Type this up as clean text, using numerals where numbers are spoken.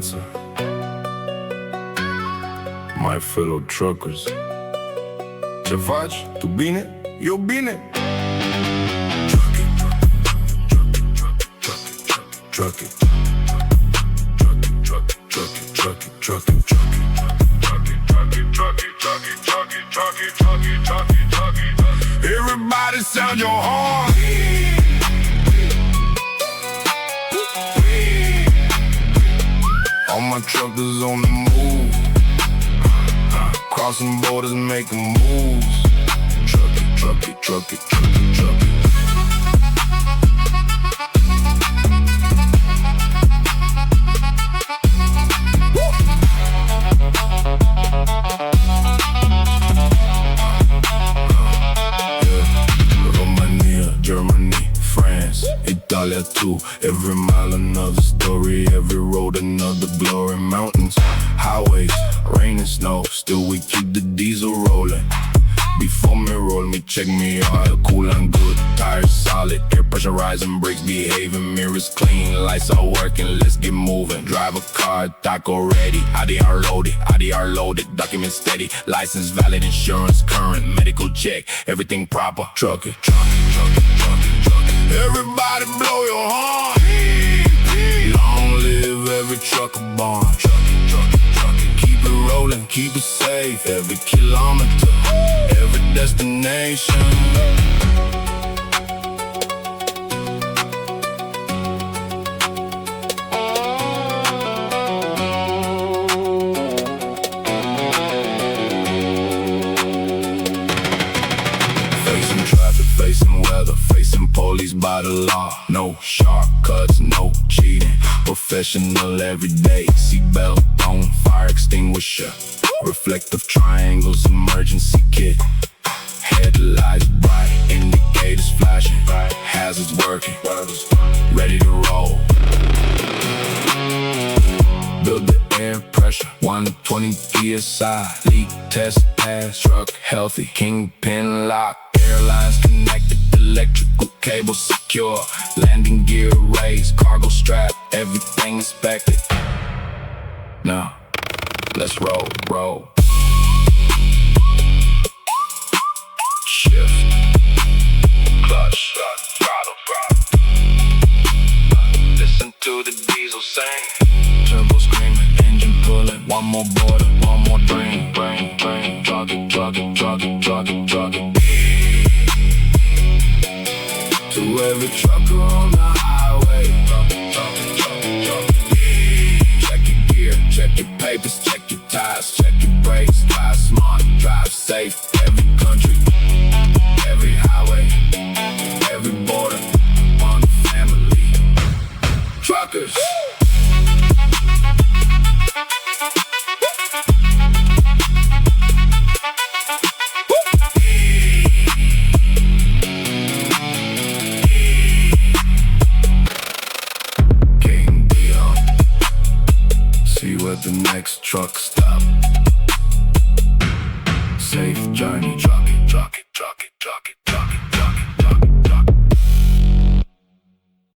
answer. My fellow truckers. Ce faci? Tu bine? Eu bine. Truck it. Everybody sound your horn. All my truckers on the move, crossing borders, making moves. Truck it. Romania, Germany, France, Italia too. Every mile another story, every road another glory. Mountains, highways, rain and snow, still we keep the diesel rolling. Before me roll me, check me oil, cool and good. Tires solid, air pressure rising, brakes behaving, mirrors clean, lights are working, let's get moving. Drive a car, taco ready, IDR loaded, document steady, license valid, insurance current, medical check, everything proper. Truck it. Everybody blow your horn. Long live every trucker born. Keep it rolling, keep it safe, every kilometer, every destination. Facing traffic, facing weather, facing police by the law. No shortcuts, no cheating, professional every day. Seatbelt on, fire extinguisher, reflective triangles, emergency kit. Headlights bright, indicators flashing, hazards working, ready to roll. Build the air pressure, 120 PSI. Leak test pass, truck healthy, kingpin lock. Airlines connected, electrical cable secure. Landing gear raised, cargo strap, everything inspected. Now, let's roll. Shift, clutch, throttle. Listen to the diesel sing. Turbo screaming, engine pulling. One more border, one more drain. Drug it. To every trucker on the highway. Check your gear, check your papers, check your tires, check your brakes. Drive smart, drive safe. Every country, every highway, every border, one family. Truckers. See where the next truck stop. Safe journey, trucking.